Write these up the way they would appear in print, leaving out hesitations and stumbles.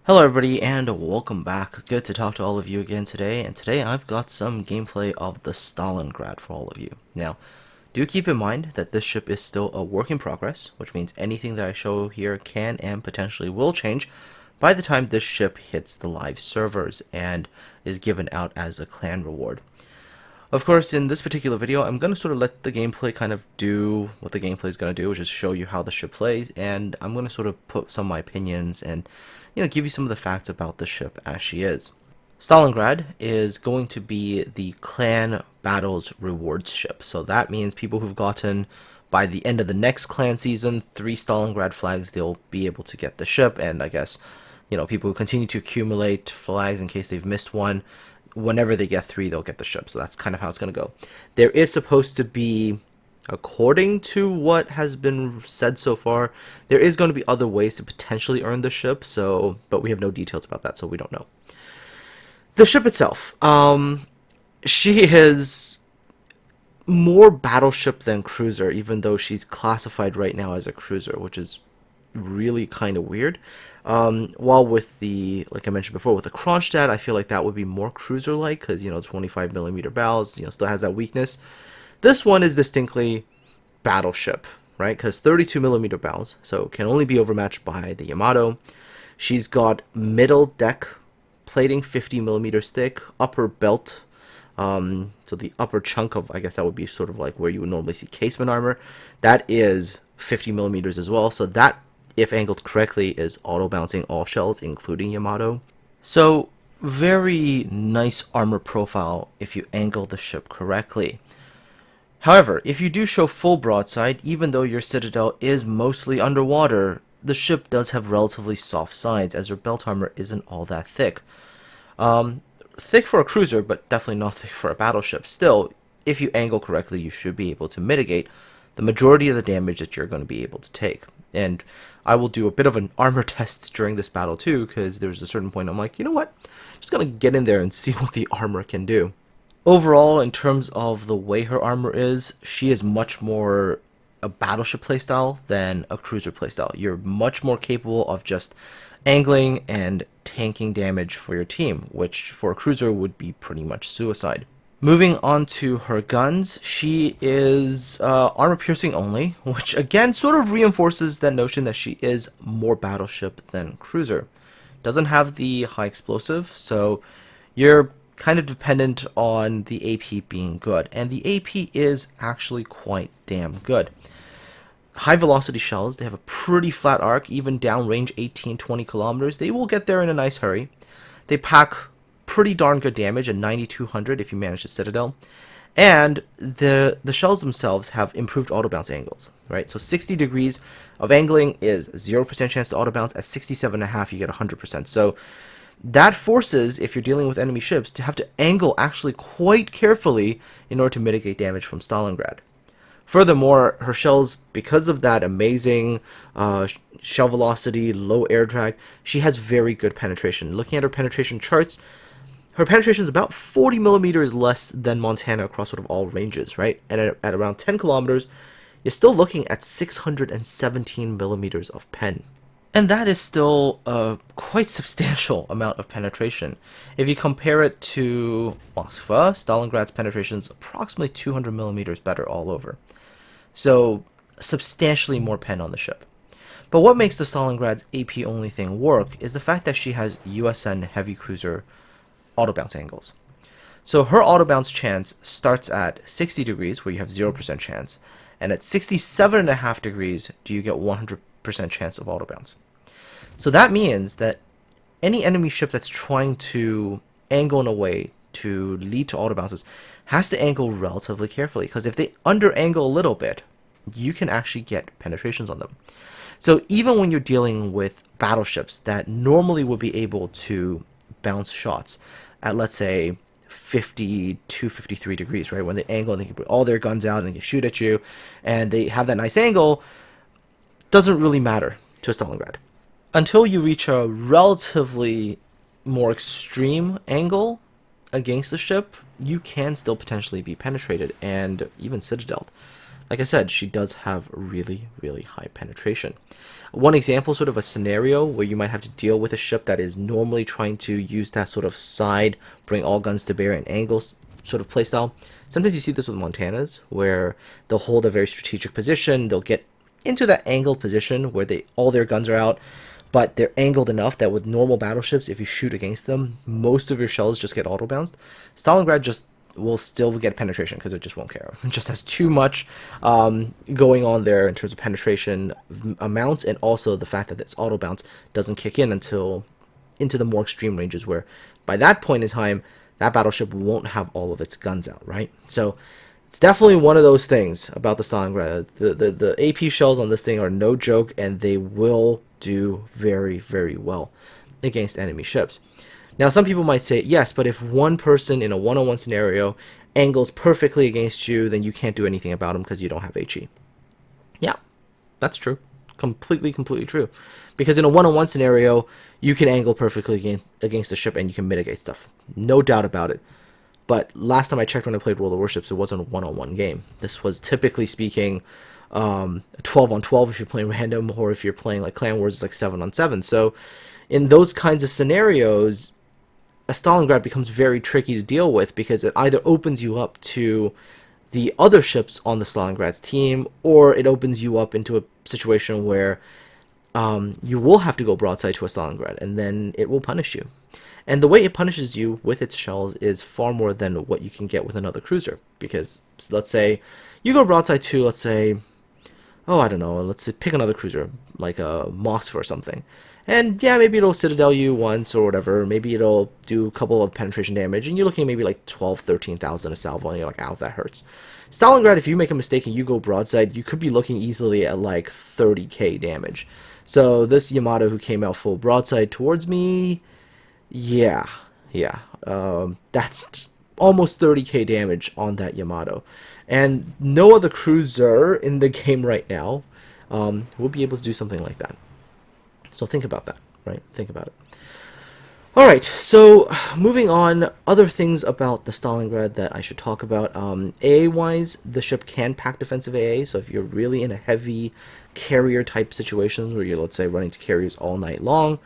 Hello everybody and welcome back. Good to talk to all of you again today, and today I've got some gameplay of the Stalingrad for all of you. Now, do keep in mind that this ship is still a work in progress, which means anything that I show here can and potentially will change by the time this ship hits the live servers and is given out as a clan reward. Of course, in this particular video, I'm going to sort of let the gameplay kind of do what the gameplay is going to do, which is show you how the ship plays, and I'm going to sort of put some of my opinions and, give you some of the facts about the ship as she is. Stalingrad is going to be the clan battles rewards ship, so that means people who've gotten, by the end of the next clan season, 3 Stalingrad flags, they'll be able to get the ship, and I guess, people who continue to accumulate flags in case they've missed one, whenever they get 3, they'll get the ship. So that's kind of how it's going to go. There is supposed to be, according to what has been said so far, there is going to be other ways to potentially earn the ship. But we have no details about that, so we don't know. The ship itself, she is more battleship than cruiser, even though she's classified right now as a cruiser, which is really kind of weird. While with the, like I mentioned before, with the Kronstadt, I feel like that would be more cruiser-like, because, 25mm bows, still has that weakness. This one is distinctly battleship, right? Because 32mm bows, so can only be overmatched by the Yamato. She's got middle deck plating, 50mm thick, upper belt, so the upper chunk of, I guess that would be sort of like where you would normally see casement armor. That is 50mm as well, so that, if angled correctly, is auto-bouncing all shells, including Yamato. So, very nice armor profile if you angle the ship correctly. However, if you do show full broadside, even though your citadel is mostly underwater, the ship does have relatively soft sides, as her belt armor isn't all that thick. Thick for a cruiser, but definitely not thick for a battleship. Still, if you angle correctly, you should be able to mitigate the majority of the damage that you're going to be able to take. And I will do a bit of an armor test during this battle too, because there's a certain point I'm like, you know what? I'm just going to get in there and see what the armor can do. Overall, in terms of the way her armor is, she is much more a battleship playstyle than a cruiser playstyle. You're much more capable of just angling and tanking damage for your team, which for a cruiser would be pretty much suicide. Moving on to her guns, she is armor piercing only, which again sort of reinforces that notion that she is more battleship than cruiser. Doesn't have the high explosive, so you're kind of dependent on the AP being good, and the AP is actually quite damn good. High velocity shells, they have a pretty flat arc, even downrange 18-20 kilometers. They will get there in a nice hurry. They pack pretty darn good damage at 9200 if you manage the citadel, and the shells themselves have improved auto bounce angles, right? So 60 degrees of angling is 0% chance to auto bounce. At 67.5 you get 100%. So that forces, if you're dealing with enemy ships, to have to angle actually quite carefully in order to mitigate damage from Stalingrad. Furthermore, her shells, because of that amazing shell velocity, low air drag, she has very good penetration. Looking at her penetration charts, her penetration is about 40mm less than Montana across sort of all ranges, right? And at around 10 kilometers, you're still looking at 617mm of pen. And that is still a quite substantial amount of penetration. If you compare it to Moskva, Stalingrad's penetration is approximately 200mm better all over. So, substantially more pen on the ship. But what makes the Stalingrad's AP only thing work is the fact that she has USN heavy cruiser auto bounce angles. So her auto bounce chance starts at 60 degrees, where you have 0% chance, and at 67.5 degrees do you get 100% chance of auto bounce. So that means that any enemy ship that's trying to angle in a way to lead to auto bounces has to angle relatively carefully, because if they under angle a little bit, you can actually get penetrations on them. So even when you're dealing with battleships that normally would be able to bounce shots at, let's say, 52, 53 degrees, right? When they angle and they can put all their guns out and they can shoot at you, and they have that nice angle, doesn't really matter to a Stalingrad. Until you reach a relatively more extreme angle against the ship, you can still potentially be penetrated and even citadeled. like I said, she does have really, really high penetration. One example, sort of a scenario where you might have to deal with a ship that is normally trying to use that sort of side, bring all guns to bear and angles sort of playstyle. Sometimes you see this with Montanas, where they'll hold a very strategic position, they'll get into that angled position where all their guns are out, but they're angled enough that with normal battleships, if you shoot against them, most of your shells just get auto-bounced. Stalingrad just will still get penetration because it just won't care. It just has too much going on there in terms of penetration amounts, and also the fact that its auto-bounce doesn't kick in until into the more extreme ranges, where by that point in time, that battleship won't have all of its guns out, right? So it's definitely one of those things about the Stalingrad. The AP shells on this thing are no joke, and they will do very, very well against enemy ships. Now, some people might say, yes, but if one person in a one-on-one scenario angles perfectly against you, then you can't do anything about them because you don't have HE. Yeah, that's true. Completely true. Because in a one-on-one scenario, you can angle perfectly against the ship and you can mitigate stuff. No doubt about it. But last time I checked when I played World of Warships, it wasn't a one-on-one game. This was, typically speaking, 12-on-12 if you're playing random, or if you're playing like Clan Wars, it's like 7-on-7. So in those kinds of scenarios, a Stalingrad becomes very tricky to deal with, because it either opens you up to the other ships on the Stalingrad's team, or it opens you up into a situation where you will have to go broadside to a Stalingrad, and then it will punish you. And the way it punishes you with its shells is far more than what you can get with another cruiser. Because, let's say, you go broadside to, let's say, oh, I don't know, let's say, pick another cruiser, like a Moskva or something. And yeah, maybe it'll Citadel you once or whatever, maybe it'll do a couple of penetration damage, and you're looking at maybe like 12, 13,000 a salvo, and you're like, ow, that hurts. Stalingrad, if you make a mistake and you go broadside, you could be looking easily at like 30k damage. So this Yamato who came out full broadside towards me, yeah, that's almost 30k damage on that Yamato. And no other cruiser in the game right now will be able to do something like that. So think about that, right? Think about it. Alright, so moving on, other things about the Stalingrad that I should talk about. AA-wise, the ship can pack defensive AA, so if you're really in a heavy carrier-type situations where you're, let's say, running to carriers all night long,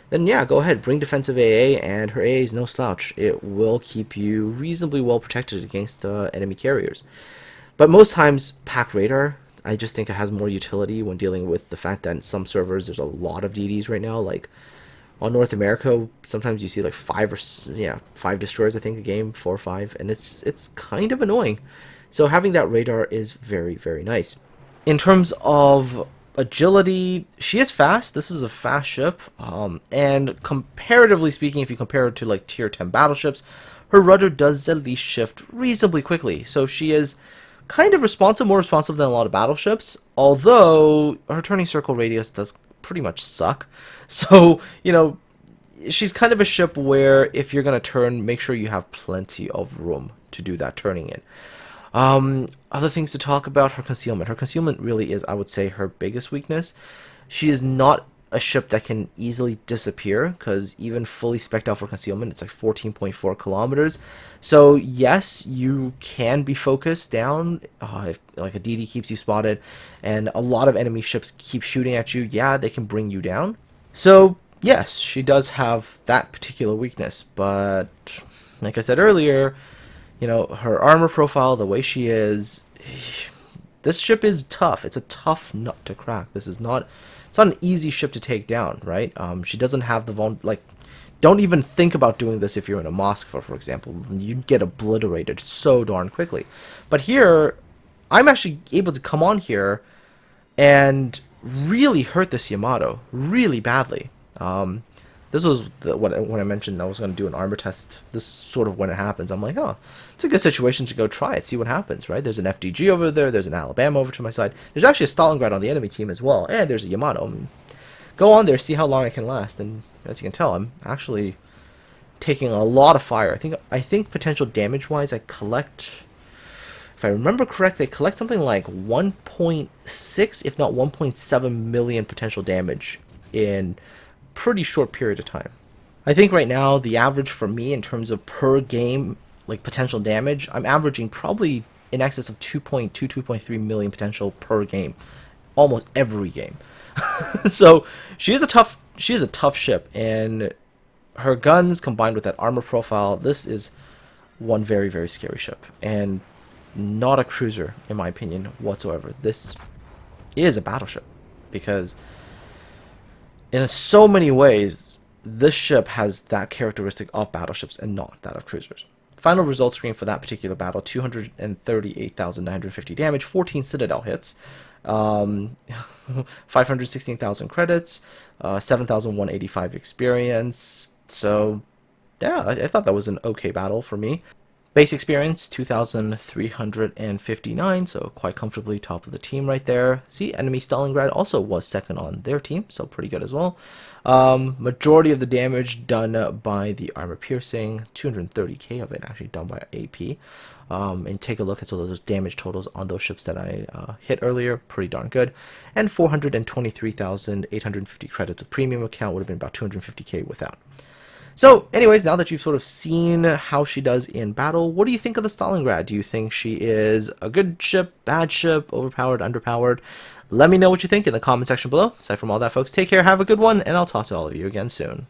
then yeah, go ahead, bring defensive AA, and her AA is no slouch. It will keep you reasonably well protected against enemy carriers. But most times, pack radar, I just think it has more utility when dealing with the fact that in some servers there's a lot of DDs right now. Like on North America, sometimes you see like 5 destroyers, I think, a game, 4 or 5, and it's kind of annoying. So having that radar is very, very nice. In terms of agility, she is fast. This is a fast ship, and comparatively speaking, if you compare it to like tier 10 battleships, her rudder does at least shift reasonably quickly. So she is kind of more responsive than a lot of battleships, although her turning circle radius does pretty much suck. So, you know, she's kind of a ship where if you're going to turn, make sure you have plenty of room to do that turning in. Other things to talk about, her concealment. Her concealment really is, I would say, her biggest weakness. She is not a ship that can easily disappear, because even fully spec'd out for concealment, it's like 14.4 kilometers. So yes, you can be focused down if like a DD keeps you spotted, and a lot of enemy ships keep shooting at you. Yeah, they can bring you down. So yes, she does have that particular weakness, but like I said earlier, you know, her armor profile, the way she is, this ship is tough. It's a tough nut to crack. It's not an easy ship to take down, right? She doesn't have the don't even think about doing this if you're in a Moskva, for example. You'd get obliterated so darn quickly. But here, I'm actually able to come on here and really hurt this Yamato really badly. This was when I mentioned I was going to do an armor test. This is sort of when it happens. I'm like, oh, it's a good situation to go try it, see what happens, right? There's an FDG over there. There's an Alabama over to my side. There's actually a Stalingrad on the enemy team as well, and there's a Yamato. Go on there, see how long I can last, and as you can tell, I'm actually taking a lot of fire. I think potential damage-wise, I collect, if I remember correctly, I collect something like 1.6, if not 1.7 million potential damage in pretty short period of time. I think right now the average for me in terms of per game like potential damage, I'm averaging probably in excess of 2.2, 2.3 million potential per game, almost every game. So she is a tough ship, and her guns combined with that armor profile, this is one very, very scary ship, and not a cruiser in my opinion whatsoever. This is a battleship, because in so many ways this ship has that characteristic of battleships and not that of cruisers. Final result screen for that particular battle: 238,950 damage, 14 Citadel hits, 516,000 credits, 7,185 experience. So yeah, I thought that was an okay battle for me. Base experience, 2,359, so quite comfortably top of the team right there. See, enemy Stalingrad also was second on their team, so pretty good as well. Majority of the damage done by the armor piercing, 230k of it actually done by AP. And take a look at some of those damage totals on those ships that I hit earlier, pretty darn good. And 423,850 credits of premium account would have been about 250k without. So, anyways, now that you've sort of seen how she does in battle, what do you think of the Stalingrad? Do you think she is a good ship, bad ship, overpowered, underpowered? Let me know what you think in the comment section below. Aside from all that, folks, take care, have a good one, and I'll talk to all of you again soon.